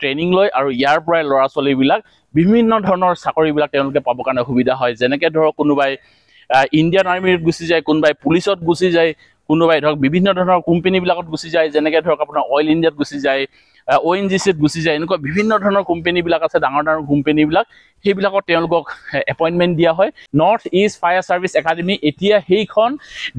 Training লয় আৰু ইয়াৰ পৰাই ল'ৰা ছোৱালীবিলাক বিভিন্ন ধৰণৰ চাকৰিবিলাক তেওঁলোকে পাবৰ কাৰণে সুবিধা হয়। যেনেকৈ ধৰক কোনোবাই ইণ্ডিয়ান আৰ্মিত গুচি যায়, কোনোবাই পুলিচত গুচি যায়, কোনোবাই ধৰক বিভিন্ন ধৰণৰ কোম্পানীবিলাকত গুচি যায়, যেনেকৈ ধৰক আপোনাৰ অইল ইণ্ডিয়াত গুচি যায়, ONGCত গুচি যায়। এনেকুৱা বিভিন্ন ধৰণৰ কোম্পানীবিলাক আছে, ডাঙৰ ডাঙৰ কোম্পানীবিলাক, সেইবিলাকত তেওঁলোকক এপইণ্টমেণ্ট দিয়া হয়। North east fire service academy এতিয়া সেইখন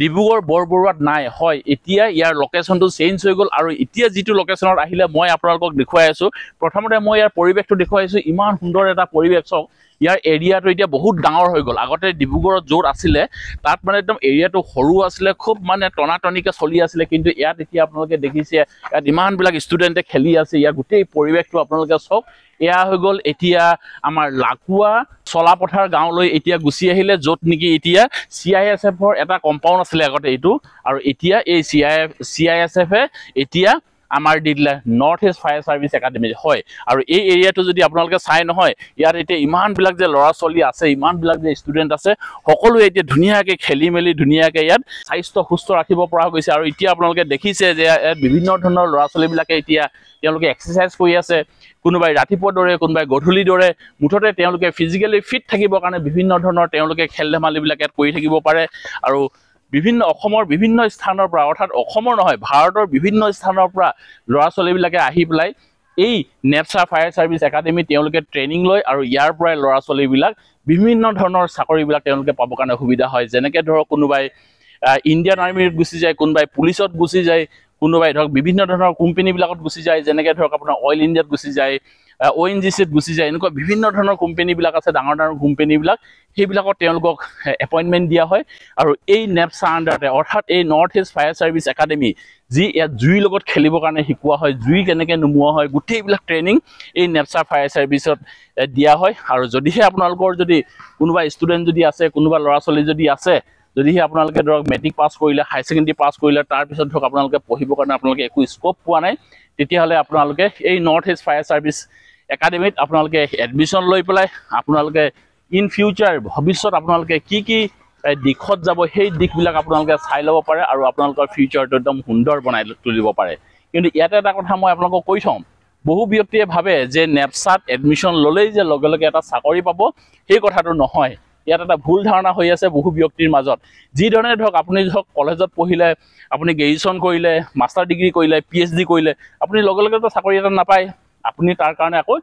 ডিব্ৰুগড় বৰবৰুৱাত নাই, হয় এতিয়া ইয়াৰ লোকেশ্যনটো চেঞ্জ হৈ গ'ল। আৰু এতিয়া যিটো লোকেশ্যনত আহিলে মই আপোনালোকক দেখুৱাই আছোঁ, প্ৰথমতে মই ইয়াৰ পৰিৱেশটো দেখুৱাইছোঁ। ইমান সুন্দৰ এটা পৰিৱেশ, চাওক ইয়াৰ এৰিয়াটো এতিয়া বহুত ডাঙৰ হৈ গ'ল। আগতে ডিব্ৰুগড়ত য'ত আছিলে তাত মানে একদম এৰিয়াটো সৰু আছিলে, খুব মানে টনাটনিকৈ চলি আছিলে, কিন্তু ইয়াত এতিয়া আপোনালোকে দেখিছে ইয়াত ইমানবিলাক ষ্টুডেণ্টে খেলি আছে। ইয়াৰ গোটেই পৰিৱেশটো আপোনালোকে চাওক, এয়া হৈ গ'ল এতিয়া আমাৰ লাকুৱা চলাপথাৰ গাঁৱলৈ এতিয়া গুচি আহিলে, য'ত নেকি এতিয়া CISFৰ এটা কম্পাউণ্ড আছিলে আগতে এইটো, আৰু এতিয়া এই CISFে এতিয়া আমাৰ দি দিলে north east fire service academy, হয়। আৰু এই এৰিয়াটো যদি আপোনালোকে চাই নহয়, ইয়াত এতিয়া ইমানবিলাক যে ল'ৰা ছোৱালী আছে, ইমানবিলাক যে ষ্টুডেণ্ট আছে, সকলোৱে এতিয়া ধুনীয়াকৈ খেলি মেলি ধুনীয়াকৈ ইয়াত স্বাস্থ্য সুস্থ ৰাখিব পৰা গৈছে। আৰু এতিয়া আপোনালোকে দেখিছে যে ইয়াত বিভিন্ন ধৰণৰ ল'ৰা ছোৱালীবিলাকে এতিয়া তেওঁলোকে এক্সাৰচাইজ কৰি আছে, কোনোবাই ৰাতিপুৱা দৌৰে, কোনোবাই গধূলি দৌৰে। মুঠতে তেওঁলোকে ফিজিকেলি ফিট থাকিবৰ কাৰণে বিভিন্ন ধৰণৰ তেওঁলোকে খেল ধেমালিবিলাক ইয়াত কৰি থাকিব পাৰে। আৰু অসমৰ বিভিন্ন স্থানৰ পৰা, অৰ্থাৎ অসমৰ নহয় ভাৰতৰ বিভিন্ন স্থানৰ পৰা ল'ৰা ছোৱালীবিলাকে আহি পেলাই এই নেপচা ফায়াৰ ছাৰ্ভিচ একাডেমি তেওঁলোকে ট্ৰেইনিং লয়, আৰু ইয়াৰ পৰাই ল'ৰা ছোৱালীবিলাক বিভিন্ন ধৰণৰ চাকৰিবিলাক তেওঁলোকে পাবৰ কাৰণে সুবিধা হয়। যেনেকৈ ধৰক কোনোবাই ইণ্ডিয়ান আৰ্মিত গুচি যায়, কোনোবাই পুলিচত গুচি যায়, কোনোবাই ধৰক বিভিন্ন ধৰণৰ কোম্পানীবিলাকত গুচি যায়, যেনেকৈ ধৰক আপোনাৰ অইল ইণ্ডিয়াত গুচি যায়, ONGCত গুচি যায়। এনেকুৱা বিভিন্ন ধৰণৰ কোম্পানীবিলাক আছে, ডাঙৰ ডাঙৰ কোম্পানীবিলাক, সেইবিলাকত তেওঁলোকক এপইণ্টমেণ্ট দিয়া হয়। আৰু এই নেপচা আণ্ডাৰতে, অৰ্থাৎ এই north east fire service academy, যি ইয়াত জুইৰ লগত খেলিবৰ কাৰণে শিকোৱা হয়, জুই কেনেকৈ নুমুওৱা হয়, গোটেইবিলাক ট্ৰেইনিং এই নেপচা ফায়াৰ ছাৰ্ভিচত দিয়া হয়। আৰু যদিহে আপোনালোকৰ যদি কোনোবা ষ্টুডেণ্ট যদি আছে, কোনোবা ল'ৰা ছোৱালী যদি আছে, যদিহে আপোনালোকে ধৰক মেট্ৰিক পাছ কৰিলে, হায়াৰ ছেকেণ্ডেৰী পাছ কৰিলে, তাৰপিছত ধৰক আপোনালোকে পঢ়িবৰ কাৰণে আপোনালোকে একো স্ক'প পোৱা নাই, তেতিয়াহ'লে আপোনালোকে এই নৰ্থ ইষ্ট ফায়াৰ ছাৰ্ভিচ একাডেমিত আপোনালোকে এডমিশ্যন লৈ পেলাই আপোনালোকে ইন ফিউচাৰ ভৱিষ্যত আপোনালোকে কি কি দিশত যাব, সেই দিশবিলাক আপোনালোকে চাই ল'ব পাৰে আৰু আপোনালোকৰ ফিউচাৰটো একদম সুন্দৰ বনাই তুলিব পাৰে। কিন্তু ইয়াতে এটা কথা মই আপোনালোকক কৈ থওঁ, বহু ব্যক্তিয়ে ভাবে যে নেপচাত এডমিশ্যন ল'লেই যে লগে লগে এটা চাকৰি পাব, সেই কথাটো নহয়। ইয়াত এটা ভুল ধাৰণা হৈ আছে বহু ব্যক্তিৰ মাজত। যিধৰণে ধৰক আপুনি ধৰক কলেজত পঢ়িলে, আপুনি গ্ৰেজুৱেশ্যন কৰিলে, মাষ্টাৰ ডিগ্ৰী কৰিলে, PhD কৰিলে, আপুনি লগে লগেতো চাকৰি এটা নাপায়। আপুনি তাৰ কাৰণে আকৌ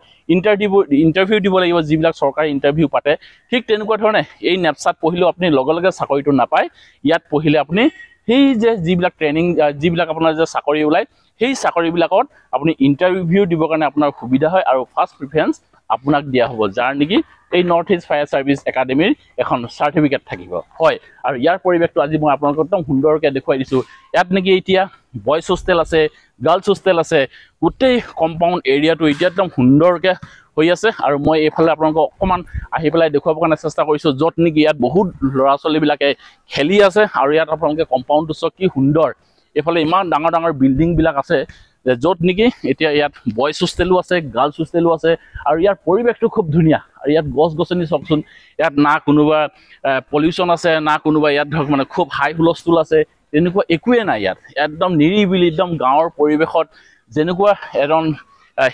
ইণ্টাৰভিউ দিব লাগিব, যিবিলাক চৰকাৰী ইণ্টাৰভিউ পাতে। ঠিক তেনেকুৱা ধৰণে এই নেপচাত পঢ়িলেও আপুনি লগে লগে চাকৰিটো নাপায়। ইয়াত পঢ়িলে আপুনি সেই যে যিবিলাক ট্ৰেইনিং, যিবিলাক আপোনাৰ যে চাকৰি ওলায়, সেই চাকৰিবিলাকত আপুনি ইণ্টাৰভিউ দিবৰ কাৰণে আপোনাৰ সুবিধা হয়, আৰু ফাৰ্ষ্ট প্ৰিফাৰেঞ্চ আপোনাক দিয়া হ'ব, যাৰ নেকি এই নৰ্থ ইষ্ট ফায়াৰ ছাৰ্ভিচ একাডেমিৰ এখন চাৰ্টিফিকেট থাকিব, হয়। আৰু ইয়াৰ পৰিৱেশটো আজি মই আপোনালোকক একদম সুন্দৰকৈ দেখুৱাই দিছোঁ। ইয়াত নেকি এতিয়া বইজ হোষ্টেল আছে, গাৰ্লছ হোষ্টেল আছে, গোটেই কম্পাউণ্ড এৰিয়াটো এতিয়া একদম সুন্দৰকৈ হৈ আছে। আৰু মই এইফালে আপোনালোকক অকণমান আহি পেলাই দেখুৱাবৰ কাৰণে চেষ্টা কৰিছোঁ, য'ত নেকি ইয়াত বহুত ল'ৰা ছোৱালীবিলাকে খেলি আছে। আৰু ইয়াত আপোনালোকে কম্পাউণ্ডটো চাওক কি সুন্দৰ, এইফালে ইমান ডাঙৰ ডাঙৰ বিল্ডিংবিলাক আছে, য'ত নেকি এতিয়া ইয়াত বইজ হোষ্টেলো আছে, গাৰ্লছ হোষ্টেলো আছে। আৰু ইয়াৰ পৰিৱেশটো খুব ধুনীয়া। আৰু ইয়াত গছ গছনি চাওকচোন, ইয়াত না কোনোবা পলিউশ্যন আছে, না কোনোবা ইয়াত ধৰক মানে খুব হাই হুলস্থুল আছে, তেনেকুৱা একোৱে নাই। ইয়াত একদম নিৰিবিলি, একদম গাঁৱৰ পৰিৱেশত যেনেকুৱা এজন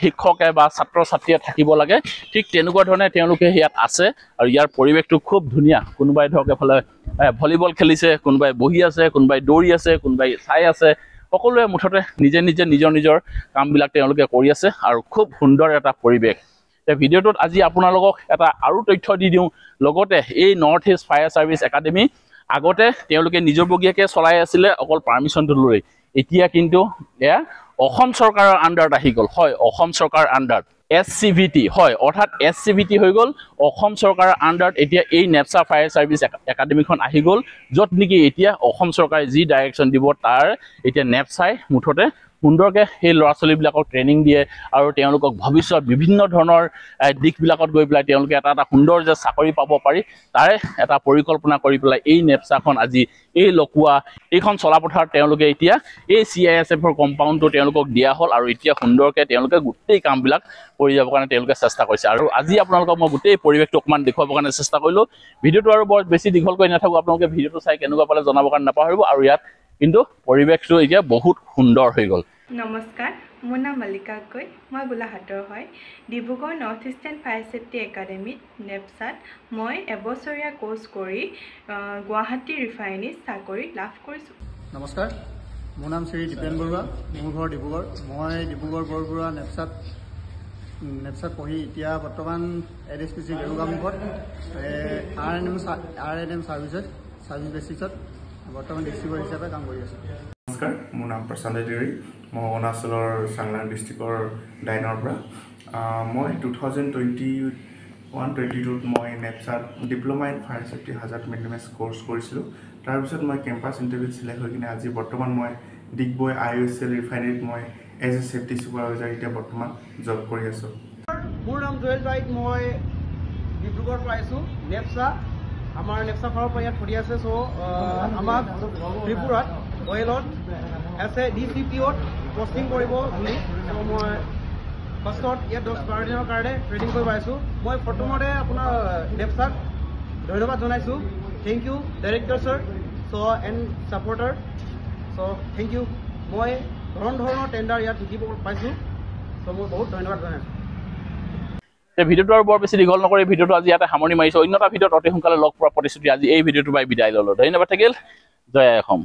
শিক্ষকে বা ছাত্ৰ ছাত্ৰীয়ে থাকিব লাগে, ঠিক তেনেকুৱা ধৰণে তেওঁলোকে ইয়াত আছে। আৰু ইয়াৰ পৰিৱেশটো খুব ধুনীয়া। কোনোবাই ধৰক এফালে ভলীবল খেলিছে, কোনোবাই বহি আছে, কোনোবাই দৌৰি আছে, কোনোবাই চাই আছে। সকলোৱে মুঠতে নিজে নিজে নিজৰ কামবিলাক তেওঁলোকে কৰি আছে, আৰু খুব সুন্দৰ এটা পৰিৱেশ। ভিডিঅ'টোত আজি আপোনালোকক এটা আৰু তথ্য দি দিওঁ। লগতে এই north east fire service academy আগতে তেওঁলোকে নিজৰবগীয়াকৈ চলাই আছিলে, অকল পাৰ্মিশ্যনটো লৈ। এতিয়া কিন্তু এয়া অসম চৰকাৰৰ আণ্ডাৰত আহি গ'ল, হয়। অসম চৰকাৰৰ আণ্ডাৰত SCVT, হয়, অৰ্থাৎ SCVT হৈ গ'ল অসম চৰকাৰৰ আণ্ডাৰত। এতিয়া এই নেপচা ফায়াৰ ছাৰ্ভিচ একাডেমিখন আহি গ'ল, য'ত নেকি এতিয়া অসম চৰকাৰে যি ডাইৰেকশ্যন দিব, তাৰ এতিয়া নেপচাই মুঠতে সুন্দৰকৈ সেই ল'ৰা ছোৱালীবিলাকক ট্ৰেইনিং দিয়ে, আৰু তেওঁলোকক ভৱিষ্যত বিভিন্ন ধৰণৰ দিশবিলাকত গৈ পেলাই তেওঁলোকে এটা সুন্দৰ যে চাকৰি পাব পাৰি, তাৰে এটা পৰিকল্পনা কৰি পেলাই এই নেপচাখন আজি এই লকুৱা এইখন চলাপথাৰত তেওঁলোকে এতিয়া এই CISFৰ কম্পাউণ্ডটো তেওঁলোকক দিয়া হ'ল। আৰু এতিয়া সুন্দৰকৈ তেওঁলোকে গোটেই কামবিলাক কৰি যাবৰ কাৰণে তেওঁলোকে চেষ্টা কৰিছে। আৰু আজি আপোনালোকক মই গোটেই পৰিৱেশটো অকণমান দেখুৱাবৰ কাৰণে চেষ্টা কৰিলোঁ। ভিডিঅ'টো আৰু বৰ বেছি দীঘল কৰি নাথাকোঁ, আপোনালোকে ভিডিঅ'টো চাই কেনেকুৱা পালে জনাবৰ কাৰণে নাপাহৰিব। আৰু ইয়াত কিন্তু পৰিৱেশটো এতিয়া বহুত সুন্দৰ হৈ গ'ল। নমস্কাৰ, মোৰ নাম মালিকা গগৈ মই গোলাঘাটৰ হয় Dibrugarh north eastern fire safety একাডেমীত নেপচাত মই এবছৰীয়া কোৰ্চ কৰি গুৱাহাটী ৰিফাইনেৰীত চাকৰি লাভ কৰিছোঁ নমস্কাৰ মোৰ নাম শ্ৰী দীপেন বৰুৱা মোৰ ঘৰ ডিব্ৰুগড় মই ডিব্ৰুগড় বৰবৰুৱা নেপচাত পঢ়ি এতিয়া বৰ্তমান এডএছপিচি গেৰুকামুখত আৰএনএম ছাৰ্ভিচ বেচিছত বৰ্তমান ডিষ্ট্ৰিক্টৰ হিচাপে কাম কৰি আছোঁ নমস্কাৰ মোৰ নাম প্ৰশান্ত দেউৰী মই অৰুণাচলৰ চাংলাং ডিষ্ট্ৰিক্টৰ ডাইনৰ পৰা মই 2021-22ত মই নেপচাত diploma in fire safety hazard maintenance course কৰিছিলোঁ তাৰপিছত মই কেম্পাছ ইণ্টাৰভিউত চিলেক্ট হৈ কিনে আজি বৰ্তমান মই ডিগবৈ IOCL ৰিফাইনেৰীত মই এজ এ ছেফটি ছুপাৰভাইজাৰ এতিয়া বৰ্তমান জব কৰি আছোঁ মোৰ নাম জয়েল ৰাইট মই ডিব্ৰুগড়ৰ পৰা আহিছোঁ নেপচা আমাৰ নেপচা ফালৰ পৰা ইয়াত ফুৰি আছে চ' আমাক ত্ৰিপুৰাত অইলত এজ এ DCPOত পষ্টিং কৰিব বুলি মই ফাৰ্ষ্টত ইয়াত 10-12 দিনৰ কাৰণে ট্ৰেইনিং কৰিব আহিছোঁ মই প্ৰথমতে আপোনাৰ নেপচাক ধন্যবাদ জনাইছোঁ thank you director sir so' and supporter so' thank you মই ধৰণৰ টেণ্ডাৰ ইয়াত শিকিব পাইছোঁ চ' মই বহুত ধন্যবাদ জনাইছোঁ ভিডিঅ'টো আৰু বৰ বেছি দীঘল নকৰি ভিডিঅ'টো আজি ইয়াতে সামৰণি মাৰিছোঁ অন্য এটা ভিডিঅ'ত অতি সোনকালে লগ পোৱাৰ প্ৰতিশ্ৰুতি আজি এই ভিডিঅ'টো পাই বিদায় ল'লোঁ ধন্যবাদ থাকিল জয় অসম